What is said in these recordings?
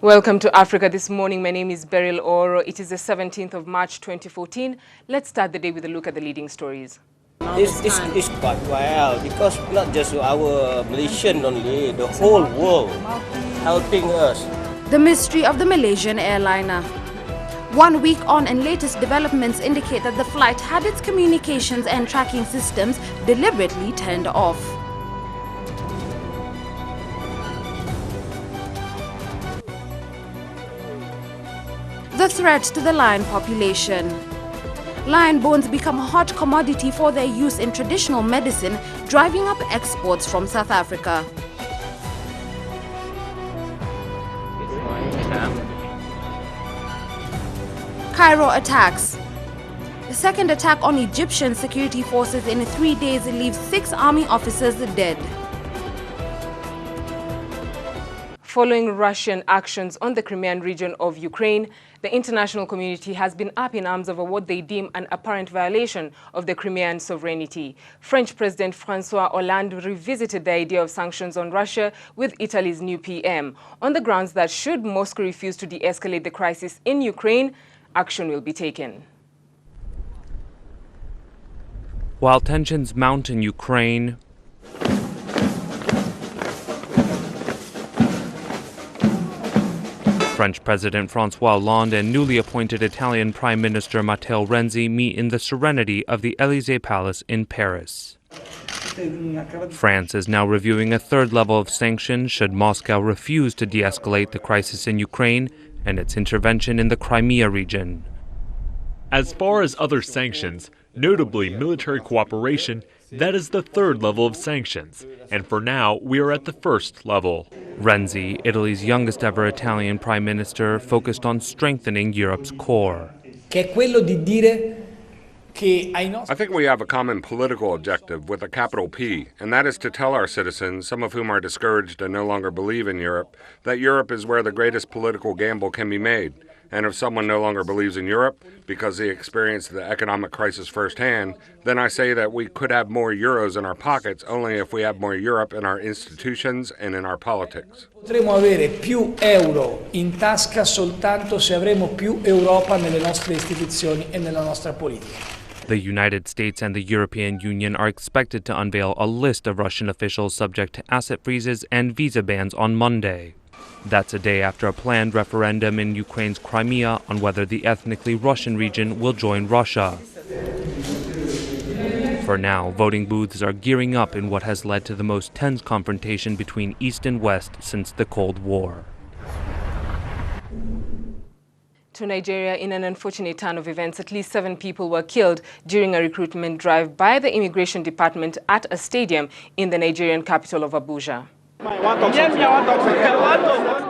Welcome to Africa This Morning. My name is Beryl Ooro. It is the 17th of March 2014. Let's start the day with a look at the leading stories. It's quite well because not just our Malaysian only, the whole world helping us. The mystery of the Malaysian airliner. 1 week on and latest developments indicate that the flight had its communications and tracking systems deliberately turned off. The threat to the lion population. Lion bones become a hot commodity for their use in traditional medicine, driving up exports from South Africa. Cairo attacks. The second attack on Egyptian security forces in 3 days leaves 6 army officers dead. Following Russian actions on the Crimean region of Ukraine, the international community has been up in arms over what they deem an apparent violation of the Crimean sovereignty. French President François Hollande revisited the idea of sanctions on Russia with Italy's new PM, on the grounds that should Moscow refuse to de-escalate the crisis in Ukraine, action will be taken. While tensions mount in Ukraine, French President François Hollande and newly appointed Italian Prime Minister Matteo Renzi meet in the serenity of the Élysée Palace in Paris. France is now reviewing a third level of sanctions should Moscow refuse to de-escalate the crisis in Ukraine and its intervention in the Crimea region. As far as other sanctions, notably military cooperation, that is the third level of sanctions, and for now we are at the first level. Renzi, Italy's youngest ever Italian prime minister, focused on strengthening Europe's core. I think we have a common political objective with a capital P, and that is to tell our citizens, some of whom are discouraged and no longer believe in Europe, that Europe is where the greatest political gamble can be made. And if someone no longer believes in Europe because they experienced the economic crisis firsthand, then I say that we could have more euros in our pockets only if we have more Europe in our institutions and in our politics. Potremo avere più euro in tasca soltanto se avremo più Europa nelle nostre istituzioni e nella nostra politica. The United States and the European Union are expected to unveil a list of Russian officials subject to asset freezes and visa bans on Monday. That's a day after a planned referendum in Ukraine's Crimea on whether the ethnically Russian region will join Russia. For now, voting booths are gearing up in what has led to the most tense confrontation between East and West since the Cold War. To Nigeria, in an unfortunate turn of events, at least 7 people were killed during a recruitment drive by the Immigration Department at a stadium in the Nigerian capital of Abuja.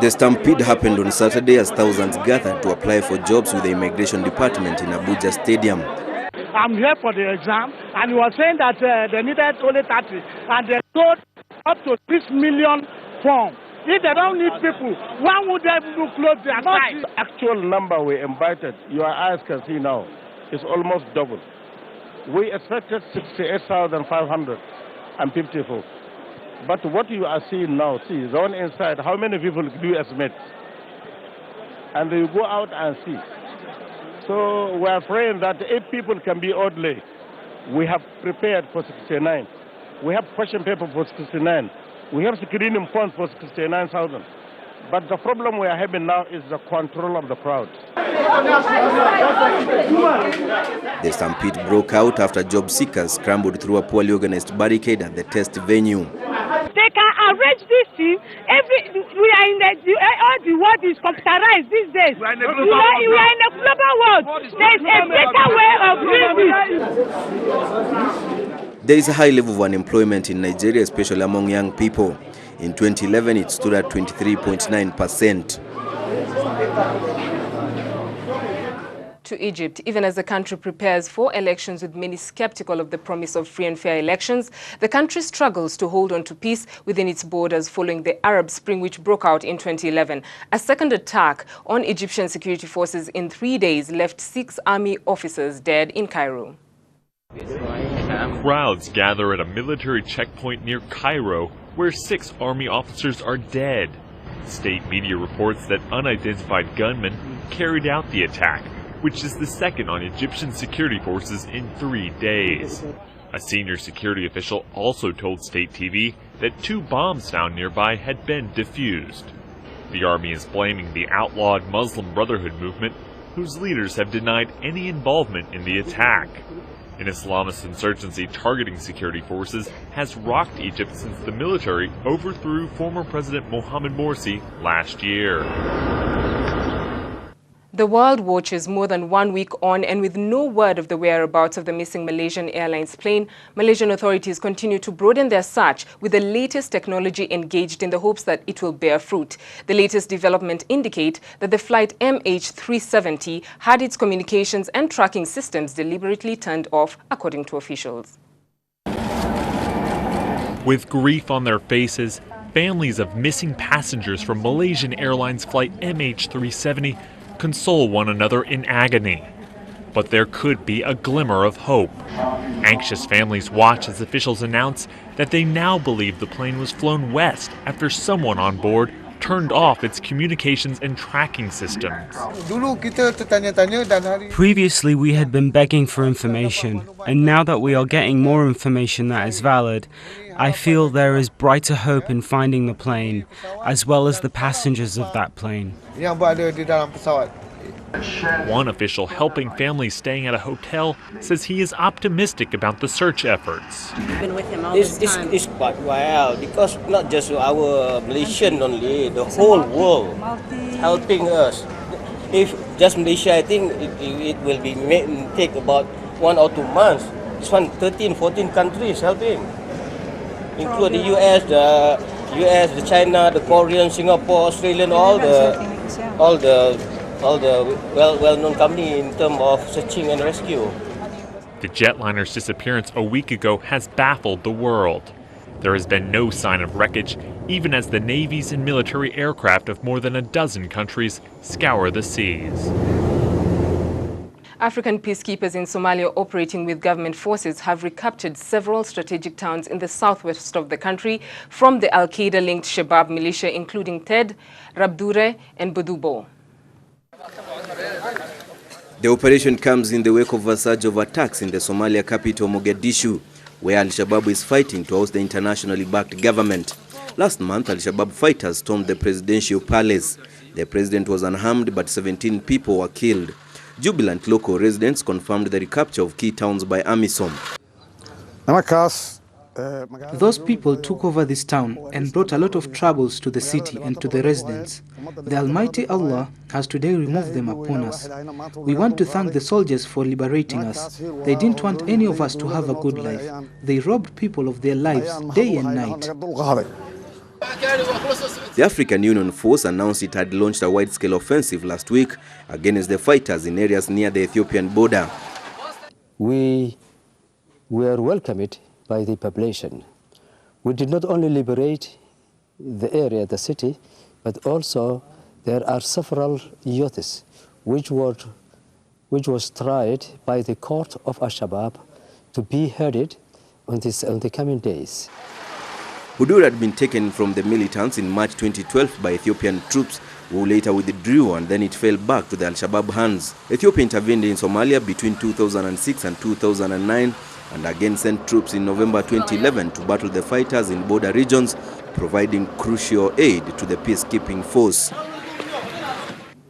The stampede happened on Saturday as thousands gathered to apply for jobs with the Immigration Department in Abuja Stadium. I'm here for the exam, and you were saying that they needed only 30, and they sold up to 6 million forms. If they don't need people, why would they do close their eyes? The actual number we invited, your eyes can see now, is almost double. We expected 68,554. But what you are seeing now, see, the one inside, how many people do you estimate? And you go out and see. So we are praying that if people can be orderly, we have prepared for 69. We have question paper for 69. We have screening funds for 69,000. But the problem we are having now is the control of the crowd. The stampede broke out after job seekers scrambled through a poorly organized barricade at the test venue. They can arrange this thing. We are in all the world is computerized these days. We are in a global world. There is a better way of living. There is a high level of unemployment in Nigeria, especially among young people. In 2011, it stood at 23.9%. To Egypt, even as the country prepares for elections with many skeptical of the promise of free and fair elections, the country struggles to hold on to peace within its borders following the Arab Spring which broke out in 2011. A second attack on Egyptian security forces in 3 days left 6 army officers dead in Cairo. Crowds gather at a military checkpoint near Cairo where 6 army officers are dead. State media reports that unidentified gunmen carried out the attack, which is the second on Egyptian security forces in 3 days. A senior security official also told state TV that 2 bombs found nearby had been defused. The army is blaming the outlawed Muslim Brotherhood movement, whose leaders have denied any involvement in the attack. An Islamist insurgency targeting security forces has rocked Egypt since the military overthrew former President Mohamed Morsi last year. The world watches more than 1 week on, and with no word of the whereabouts of the missing Malaysian Airlines plane, Malaysian authorities continue to broaden their search with the latest technology engaged in the hopes that it will bear fruit. The latest development indicate that the flight MH370 had its communications and tracking systems deliberately turned off, according to officials. With grief on their faces, families of missing passengers from Malaysian Airlines flight MH370 console one another in agony. But there could be a glimmer of hope. Anxious families watch as officials announce that they now believe the plane was flown west after someone on board turned off its communications and tracking systems. Previously, we had been begging for information, and now that we are getting more information that is valid, I feel there is brighter hope in finding the plane, as well as the passengers of that plane. One official helping families staying at a hotel says he is optimistic about the search efforts. Been with him all this time. It's quite wild because not just our Malaysian only, the whole world helping us. If just Malaysia, I think it will be take about 1 or 2 months. It's 13, 14 countries helping, including the US, the China, the Korean, Singapore, Australian, all the well-known company in terms of searching and rescue. The jetliner's disappearance a week ago has baffled the world. There has been no sign of wreckage, even as the navies and military aircraft of more than a dozen countries scour the seas. African peacekeepers in Somalia operating with government forces have recaptured several strategic towns in the southwest of the country from the Al-Qaeda-linked Shabab militia, including Ted, Rabdure, and Bodubo. The operation comes in the wake of a surge of attacks in the Somalia capital Mogadishu, where Al-Shabaab is fighting to oust the internationally backed government. Last month, Al-Shabaab fighters stormed the presidential palace. The president was unharmed, but 17 people were killed. Jubilant local residents confirmed the recapture of key towns by AMISOM. Those people took over this town and brought a lot of troubles to the city and to the residents. The Almighty Allah has today removed them upon us. We want to thank the soldiers for liberating us. They didn't want any of us to have a good life. They robbed people of their lives day and night. The African Union force announced it had launched a wide-scale offensive last week against the fighters in areas near the Ethiopian border. We were welcomed by the population. We did not only liberate the area, the city, but also there are several youths which was tried by the court of Al-Shabaab to be hearded on the coming days. Budur had been taken from the militants in March 2012 by Ethiopian troops, who later withdrew, and then it fell back to the Al-Shabaab hands. Ethiopia intervened in Somalia between 2006 and 2009 and again sent troops in November 2011 to battle the fighters in border regions, providing crucial aid to the peacekeeping force.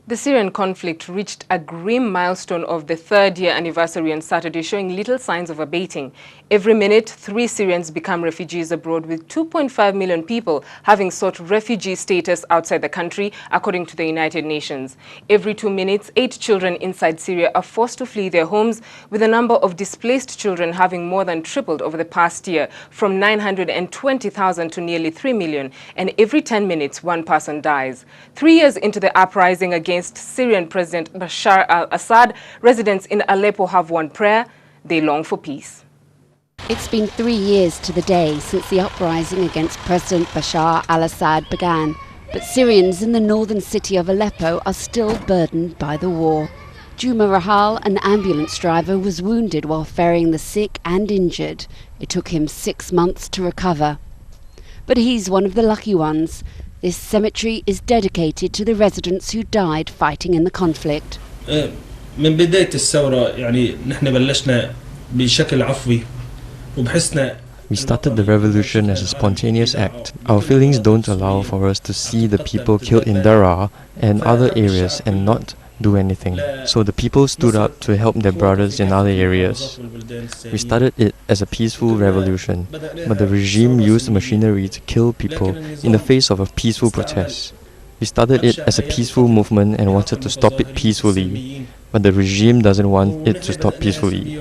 The Syrian conflict reached a grim milestone of the 3rd-year anniversary on Saturday, showing little signs of abating. Every minute, 3 Syrians become refugees abroad, with 2.5 million people having sought refugee status outside the country, according to the United Nations. Every 2 minutes, 8 children inside Syria are forced to flee their homes, with the number of displaced children having more than tripled over the past year, from 920,000 to nearly 3 million, and every 10 minutes, 1 person dies. 3 years into the uprising against Syrian President Bashar al-Assad, residents in Aleppo have one prayer: they long for peace. It's been 3 years to the day since the uprising against President Bashar al-Assad began, but Syrians in the northern city of Aleppo are still burdened by the war. Juma Rahal, an ambulance driver, was wounded while ferrying the sick and injured. It took him 6 months to recover. But he's one of the lucky ones. This cemetery is dedicated to the residents who died fighting in the conflict. من بداية الثورة يعني نحن بلشنا بشكل عفوي. We started the revolution as a spontaneous act. Our feelings don't allow for us to see the people killed in Daraa and other areas and not do anything. So the people stood up to help their brothers in other areas. We started it as a peaceful revolution, but the regime used machinery to kill people in the face of a peaceful protest. We started it as a peaceful movement and wanted to stop it peacefully, but the regime doesn't want it to stop peacefully.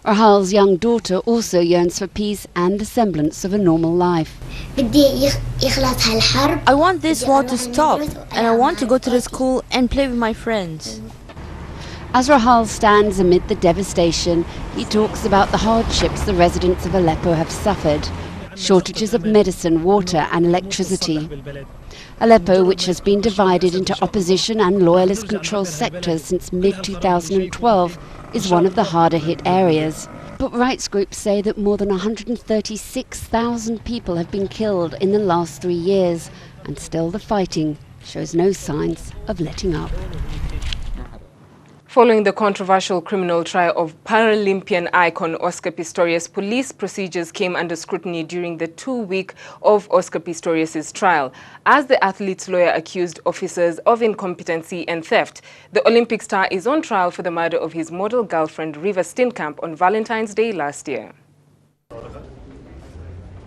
Rahal's young daughter also yearns for peace and the semblance of a normal life. I want this war to stop, and I want to go to the school and play with my friends. As Rahal stands amid the devastation, he talks about the hardships the residents of Aleppo have suffered: shortages of medicine, water and electricity. Aleppo, which has been divided into opposition and loyalist controlled sectors since mid-2012, is one of the harder hit areas. But rights groups say that more than 136,000 people have been killed in the last 3 years, and still the fighting shows no signs of letting up. Following the controversial criminal trial of Paralympian icon Oscar Pistorius, police procedures came under scrutiny during the 2-week of Oscar Pistorius' trial, as the athlete's lawyer accused officers of incompetency and theft. The Olympic star is on trial for the murder of his model girlfriend Riva Steenkamp on Valentine's Day last year.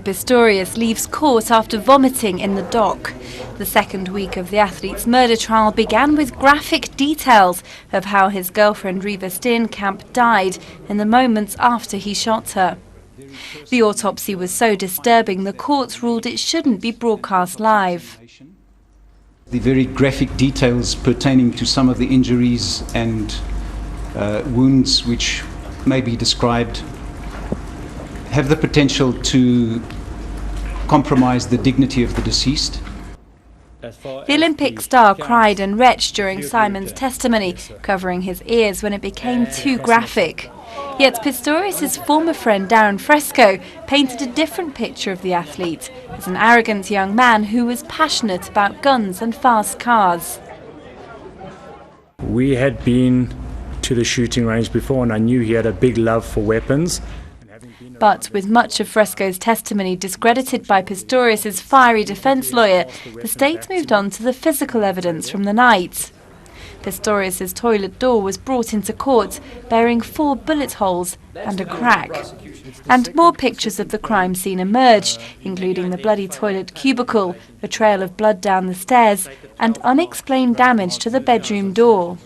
Pistorius leaves court after vomiting in the dock. The second week of the athlete's murder trial began with graphic details of how his girlfriend Riva Steenkamp died in the moments after he shot her. The autopsy was so disturbing the court ruled it shouldn't be broadcast live. The very graphic details pertaining to some of the injuries and wounds which may be described have the potential to compromise the dignity of the deceased. The Olympic star cried and retched during Simon's testimony, covering his ears when it became too graphic. Yet Pistorius' former friend Darren Fresco painted a different picture of the athlete as an arrogant young man who was passionate about guns and fast cars. We had been to the shooting range before, and I knew he had a big love for weapons. But with much of Fresco's testimony discredited by Pistorius' fiery defence lawyer, the state moved on to the physical evidence from the night. Pistorius' toilet door was brought into court, bearing 4 bullet holes and a crack. And more pictures of the crime scene emerged, including the bloody toilet cubicle, a trail of blood down the stairs, and unexplained damage to the bedroom door.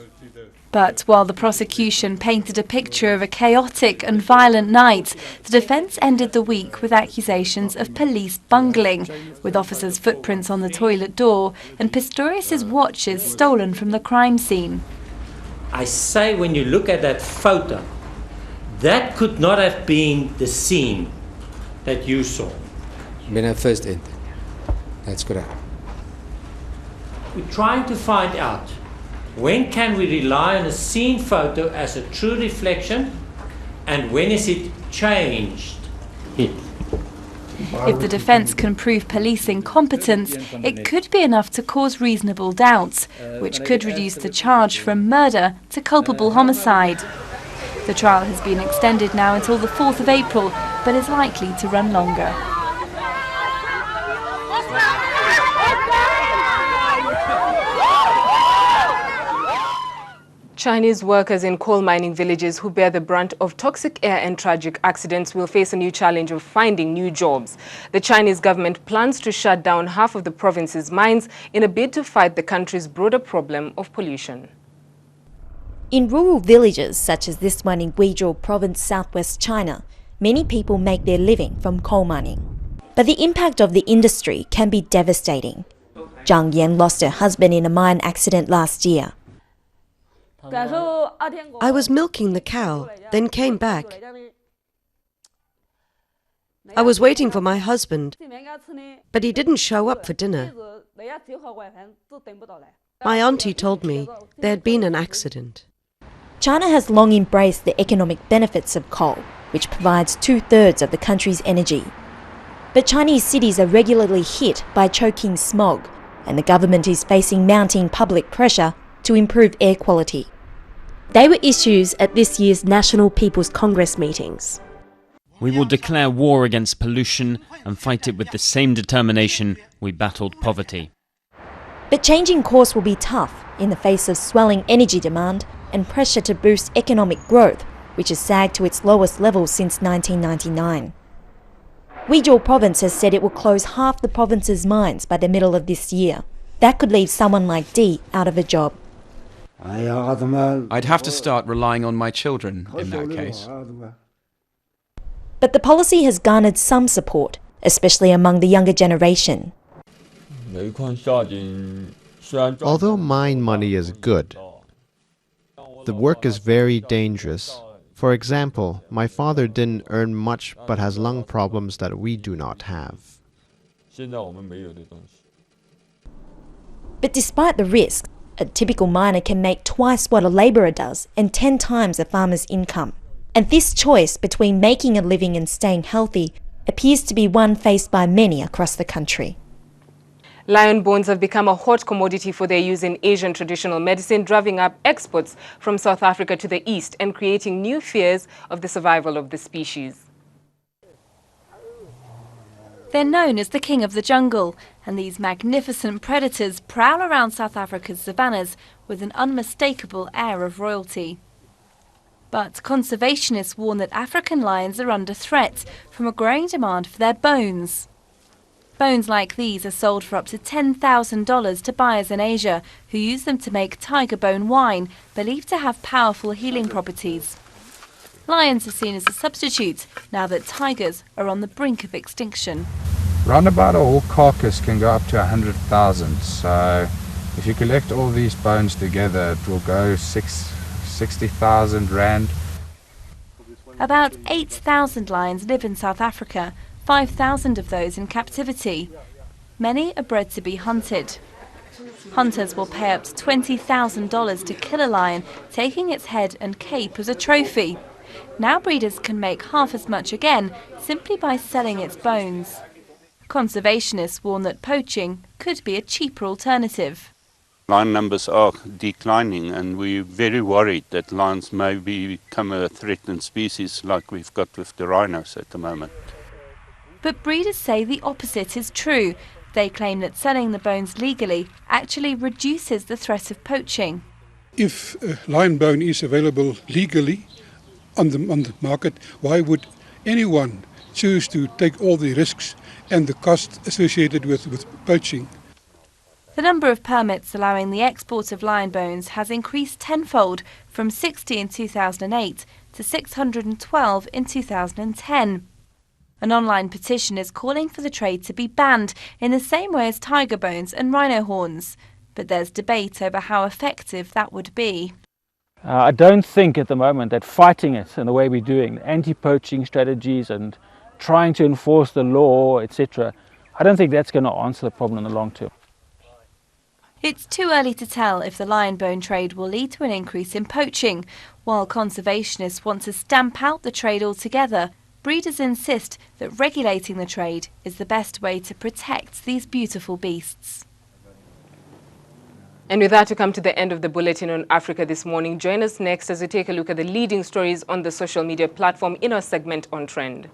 But while the prosecution painted a picture of a chaotic and violent night, the defence ended the week with accusations of police bungling, with officers' footprints on the toilet door and Pistorius' watches stolen from the crime scene. I say, when you look at that photo, that could not have been the scene that you saw. When I first entered, that's correct. We're trying to find out, when can we rely on a scene photo as a true reflection, and when is it changed? If the defence can prove police incompetence, it could be enough to cause reasonable doubts, which could reduce the charge from murder to culpable homicide. The trial has been extended now until the 4th of April, but is likely to run longer. Chinese workers in coal mining villages who bear the brunt of toxic air and tragic accidents will face a new challenge of finding new jobs. The Chinese government plans to shut down half of the province's mines in a bid to fight the country's broader problem of pollution. In rural villages such as this one in Guizhou province, southwest China, many people make their living from coal mining. But the impact of the industry can be devastating. Zhang Yan lost her husband in a mine accident last year. I was milking the cow, then came back. I was waiting for my husband, but he didn't show up for dinner. My auntie told me there had been an accident. China has long embraced the economic benefits of coal, which provides 2/3 of the country's energy. But Chinese cities are regularly hit by choking smog, and the government is facing mounting public pressure to improve air quality. They were issues at this year's National People's Congress meetings. We will declare war against pollution and fight it with the same determination we battled poverty. But changing course will be tough in the face of swelling energy demand and pressure to boost economic growth, which has sagged to its lowest level since 1999. Guizhou province has said it will close half the province's mines by the middle of this year. That could leave someone like Dee out of a job. I'd have to start relying on my children in that case. But the policy has garnered some support, especially among the younger generation. Although mine money is good, the work is very dangerous. For example, my father didn't earn much but has lung problems that we do not have. But despite the risk, a typical miner can make twice what a labourer does and 10 times a farmer's income. And this choice between making a living and staying healthy appears to be one faced by many across the country. Lion bones have become a hot commodity for their use in Asian traditional medicine, driving up exports from South Africa to the east and creating new fears of the survival of the species. They're known as the king of the jungle, and these magnificent predators prowl around South Africa's savannas with an unmistakable air of royalty. But conservationists warn that African lions are under threat from a growing demand for their bones. Bones like these are sold for up to $10,000 to buyers in Asia who use them to make tiger bone wine, believed to have powerful healing properties. Lions are seen as a substitute now that tigers are on the brink of extinction. Round about a whole carcass can go up to 100,000. So if you collect all these bones together, it will go 60,000 rand. About 8,000 lions live in South Africa, 5,000 of those in captivity. Many are bred to be hunted. Hunters will pay up to $20,000 to kill a lion, taking its head and cape as a trophy. Now breeders can make half as much again simply by selling its bones. Conservationists warn that poaching could be a cheaper alternative. Lion numbers are declining, and we're very worried that lions may become a threatened species like we've got with the rhinos at the moment. But breeders say the opposite is true. They claim that selling the bones legally actually reduces the threat of poaching. If lion bone is available legally on the market, why would anyone choose to take all the risks and the cost associated with poaching? The number of permits allowing the export of lion bones has increased tenfold, from 60 in 2008 to 612 in 2010. An online petition is calling for the trade to be banned in the same way as tiger bones and rhino horns. But there's debate over how effective that would be. I don't think at the moment that fighting it in the way we're doing, anti-poaching strategies and trying to enforce the law, etc., I don't think that's going to answer the problem in the long term. It's too early to tell if the lion bone trade will lead to an increase in poaching. While conservationists want to stamp out the trade altogether, breeders insist that regulating the trade is the best way to protect these beautiful beasts. And with that, we come to the end of the Bulletin on Africa this morning. Join us next as we take a look at the leading stories on the social media platform in our segment on Trend.